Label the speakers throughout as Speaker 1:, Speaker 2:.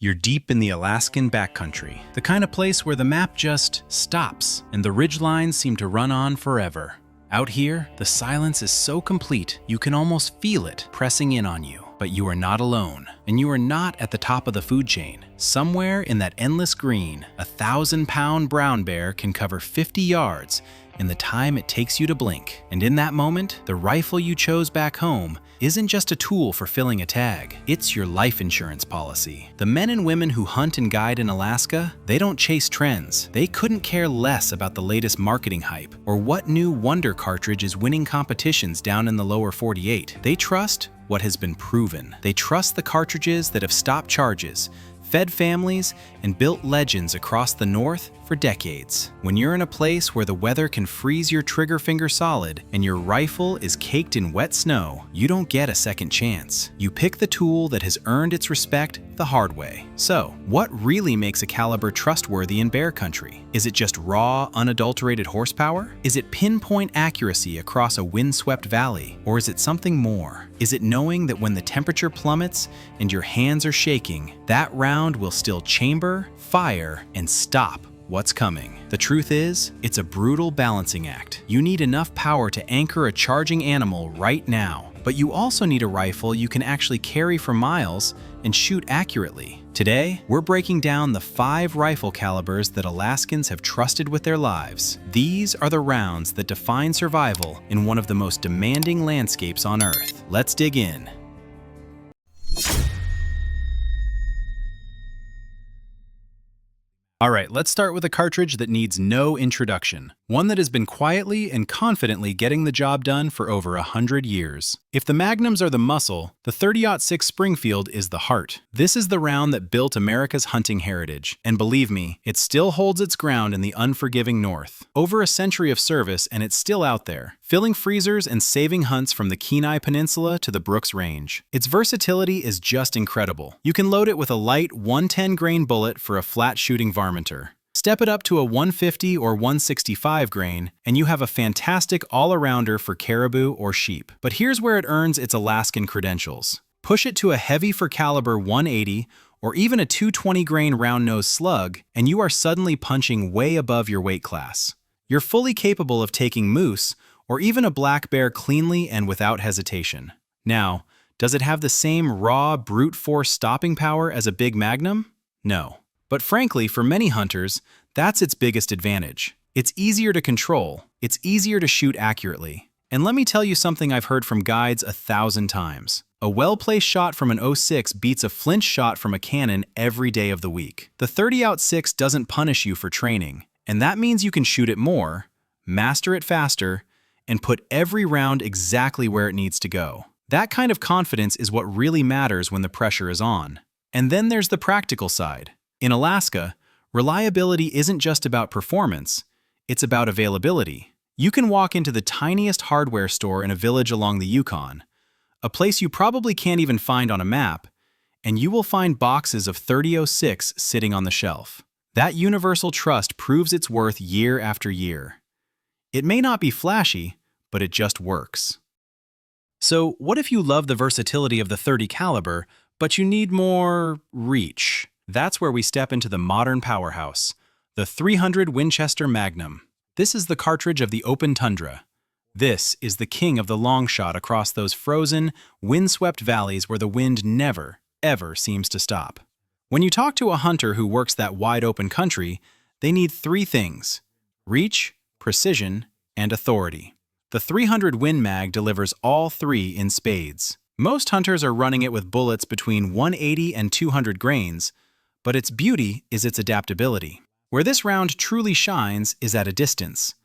Speaker 1: You're deep in the Alaskan backcountry, the kind of place where the map just stops and the ridgelines seem to run on forever. Out here, the silence is so complete you can almost feel it pressing in on you. But you are not alone, and you are not at the top of the food chain. Somewhere in that endless green, a 1,000-pound brown bear can cover 50 yards in the time it takes you to blink. And in that moment, the rifle you chose back home isn't just a tool for filling a tag. It's your life insurance policy. The men and women who hunt and guide in Alaska, they don't chase trends. They couldn't care less about the latest marketing hype or what new wonder cartridge is winning competitions down in the lower 48. They trust what has been proven. They trust the cartridges that have stopped charges, fed families, and built legends across the North for decades. When you're in a place where the weather can freeze your trigger finger solid and your rifle is caked in wet snow, you don't get a second chance. You pick the tool that has earned its respect the hard way. So, what really makes a caliber trustworthy in bear country? Is it just raw, unadulterated horsepower? Is it pinpoint accuracy across a windswept valley? Or is it something more? Is it knowing that when the temperature plummets and your hands are shaking, that round will still chamber, fire, and stop what's coming? The truth is, it's a brutal balancing act. You need enough power to anchor a charging animal right now, but you also need a rifle you can actually carry for miles and shoot accurately. Today, we're breaking down the 5 rifle calibers that Alaskans have trusted with their lives. These are the rounds that define survival in one of the most demanding landscapes on Earth. Let's dig in. All right, let's start with a cartridge that needs no introduction. One that has been quietly and confidently getting the job done for over 100 years. If the Magnums are the muscle, the 30-06 Springfield is the heart. This is the round that built America's hunting heritage. And believe me, it still holds its ground in the unforgiving North. Over a century of service, and it's still out there, filling freezers and saving hunts from the Kenai Peninsula to the Brooks Range. Its versatility is just incredible. You can load it with a light 110-grain bullet for a flat-shooting varminter. Step it up to a 150 or 165 grain, and you have a fantastic all-arounder for caribou or sheep. But here's where it earns its Alaskan credentials. Push it to a heavy for caliber 180 or even a 220 grain round-nose slug, and you are suddenly punching way above your weight class. You're fully capable of taking moose or even a black bear cleanly and without hesitation. Now, does it have the same raw, brute force stopping power as a big Magnum? No. But frankly, for many hunters, that's its biggest advantage. It's easier to control, it's easier to shoot accurately. And let me tell you something I've heard from guides 1,000 times. A well-placed shot from an 06 beats a flinch shot from a cannon every day of the week. The 30-06 doesn't punish you for training, and that means you can shoot it more, master it faster, and put every round exactly where it needs to go. That kind of confidence is what really matters when the pressure is on. And then there's the practical side. In Alaska, reliability isn't just about performance, it's about availability. You can walk into the tiniest hardware store in a village along the Yukon, a place you probably can't even find on a map, and you will find boxes of 30-06 sitting on the shelf. That universal trust proves its worth year after year. It may not be flashy, but it just works. So, what if you love the versatility of the 30 caliber, but you need more reach? That's where we step into the modern powerhouse, the 300 Winchester Magnum. This is the cartridge of the open tundra. This is the king of the long shot across those frozen, windswept valleys where the wind never, ever seems to stop. When you talk to a hunter who works that wide-open country, they need 3 things: reach, precision, and authority. The 300 Win Mag delivers all 3 in spades. Most hunters are running it with bullets between 180 and 200 grains, but its beauty is its adaptability. Where this round truly shines is at a distance.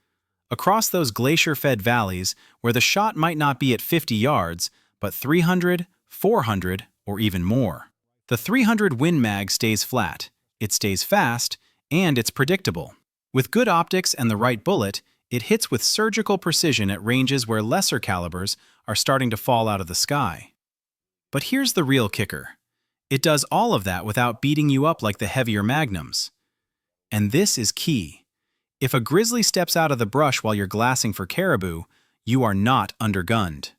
Speaker 1: Across those glacier-fed valleys where the shot might not be at 50 yards, but 300, 400, or even more. The 300 Win Mag stays flat, it stays fast, and it's predictable. With good optics and the right bullet, it hits with surgical precision at ranges where lesser calibers are starting to fall out of the sky. But here's the real kicker. It does all of that without beating you up like the heavier Magnums. And this is key. If a grizzly steps out of the brush while you're glassing for caribou, you are not undergunned.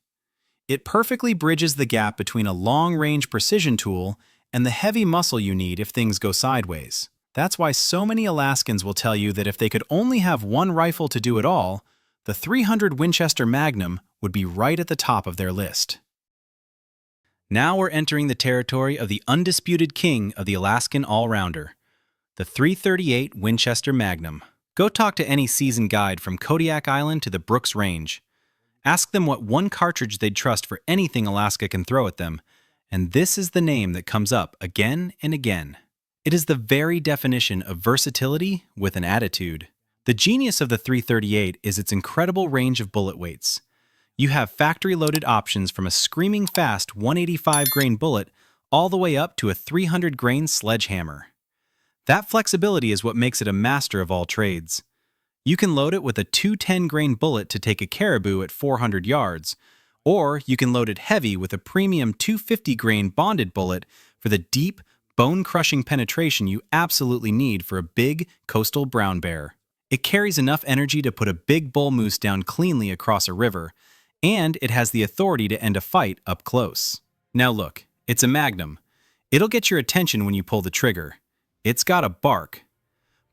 Speaker 1: It perfectly bridges the gap between a long-range precision tool and the heavy muscle you need if things go sideways. That's why so many Alaskans will tell you that if they could only have one rifle to do it all, the .300 Winchester Magnum would be right at the top of their list. Now we're entering the territory of the undisputed king of the Alaskan all-rounder, the .338 Winchester Magnum. Go talk to any seasoned guide from Kodiak Island to the Brooks Range. Ask them what one cartridge they'd trust for anything Alaska can throw at them, and this is the name that comes up again and again. It is the very definition of versatility with an attitude. The genius of the .338 is its incredible range of bullet weights. You have factory-loaded options from a screaming fast 185-grain bullet all the way up to a 300-grain sledgehammer. That flexibility is what makes it a master of all trades. You can load it with a 210-grain bullet to take a caribou at 400 yards, or you can load it heavy with a premium 250-grain bonded bullet for the deep, bone-crushing penetration you absolutely need for a big coastal brown bear. It carries enough energy to put a big bull moose down cleanly across a river, and it has the authority to end a fight up close. Now look, it's a Magnum. It'll get your attention when you pull the trigger. It's got a bark.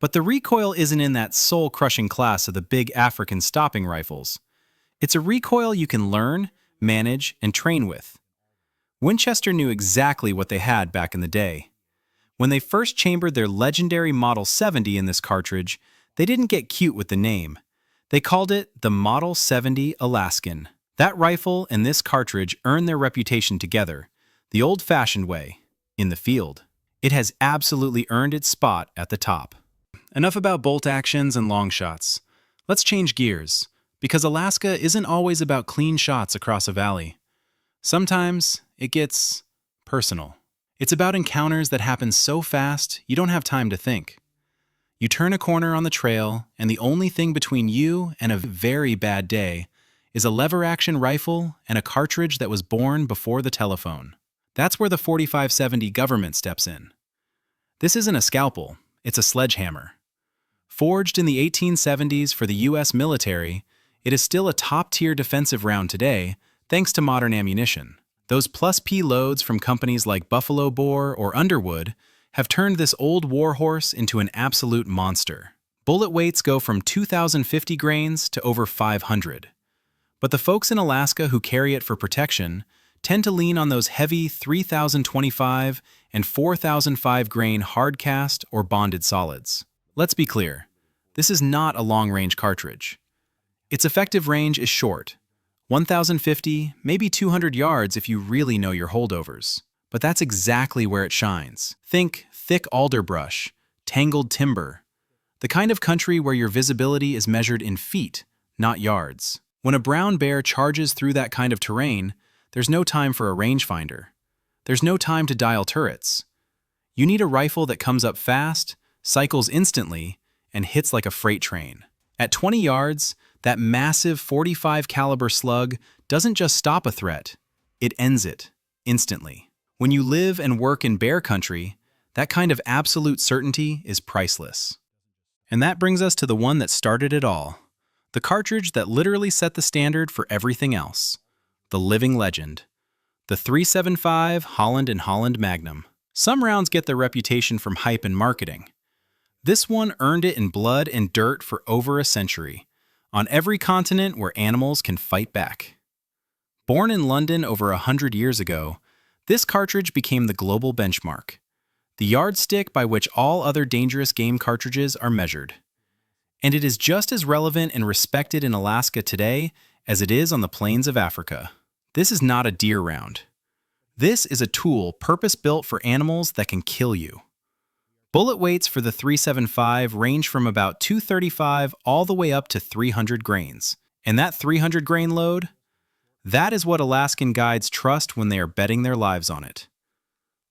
Speaker 1: But the recoil isn't in that soul-crushing class of the big African stopping rifles. It's a recoil you can learn, manage, and train with. Winchester knew exactly what they had back in the day. When they first chambered their legendary Model 70 in this cartridge, they didn't get cute with the name. They called it the Model 70 Alaskan. That rifle and this cartridge earned their reputation together, the old-fashioned way, in the field. It has absolutely earned its spot at the top. Enough about bolt actions and long shots. Let's change gears, because Alaska isn't always about clean shots across a valley. Sometimes it gets personal. It's about encounters that happen so fast you don't have time to think. You turn a corner on the trail, and the only thing between you and a very bad day is a lever-action rifle and a cartridge that was born before the telephone. That's where the 4570 government steps in. This isn't a scalpel, it's a sledgehammer. Forged in the 1870s for the U.S. military, it is still a top-tier defensive round today, thanks to modern ammunition. Those +P loads from companies like Buffalo Bore or Underwood have turned this old warhorse into an absolute monster. Bullet weights go from 2,050 grains to over 500. But the folks in Alaska who carry it for protection tend to lean on those heavy 3,025 and 4,005 grain hard-cast or bonded solids. Let's be clear, this is not a long-range cartridge. Its effective range is short, 1,050, maybe 200 yards if you really know your holdovers. But that's exactly where it shines. Think thick alderbrush, tangled timber, the kind of country where your visibility is measured in feet, not yards. When a brown bear charges through that kind of terrain, there's no time for a rangefinder. There's no time to dial turrets. You need a rifle that comes up fast, cycles instantly, and hits like a freight train. At 20 yards, that massive .45 caliber slug doesn't just stop a threat, it ends it, instantly. When you live and work in bear country, that kind of absolute certainty is priceless. And that brings us to the one that started it all. The cartridge that literally set the standard for everything else. The living legend. The .375 Holland & Holland Magnum. Some rounds get their reputation from hype and marketing. This one earned it in blood and dirt for over a century, on every continent where animals can fight back. Born in London over 100 years ago, this cartridge became the global benchmark, the yardstick by which all other dangerous game cartridges are measured. And it is just as relevant and respected in Alaska today as it is on the plains of Africa. This is not a deer round. This is a tool purpose-built for animals that can kill you. Bullet weights for the .375 range from about 235 all the way up to 300 grains. And that 300 grain load? That is what Alaskan guides trust when they are betting their lives on it.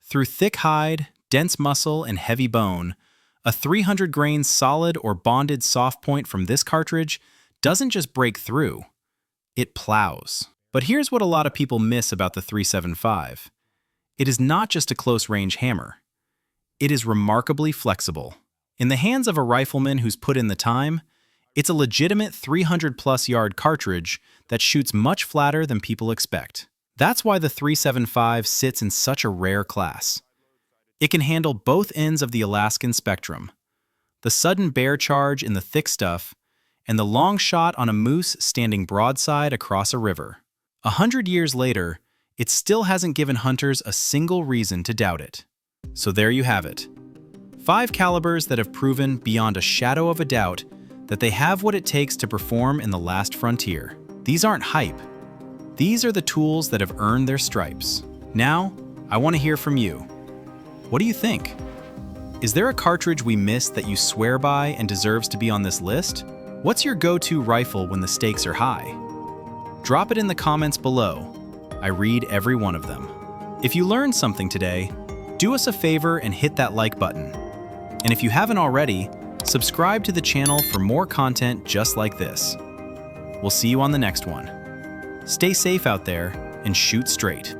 Speaker 1: Through thick hide, dense muscle, and heavy bone, a 300 grain solid or bonded soft point from this cartridge doesn't just break through, it plows. But here's what a lot of people miss about the .375. It is not just a close-range hammer. It is remarkably flexible. In the hands of a rifleman who's put in the time, it's a legitimate 300-plus yard cartridge that shoots much flatter than people expect. That's why the .375 sits in such a rare class. It can handle both ends of the Alaskan spectrum, the sudden bear charge in the thick stuff, and the long shot on a moose standing broadside across a river. 100 years later, it still hasn't given hunters a single reason to doubt it. So there you have it. 5 calibers that have proven beyond a shadow of a doubt that they have what it takes to perform in the last frontier. These aren't hype. These are the tools that have earned their stripes. Now, I want to hear from you. What do you think? Is there a cartridge we missed that you swear by and deserves to be on this list? What's your go-to rifle when the stakes are high? Drop it in the comments below. I read every one of them. If you learned something today, do us a favor and hit that like button. And if you haven't already, subscribe to the channel for more content just like this. We'll see you on the next one. Stay safe out there and shoot straight.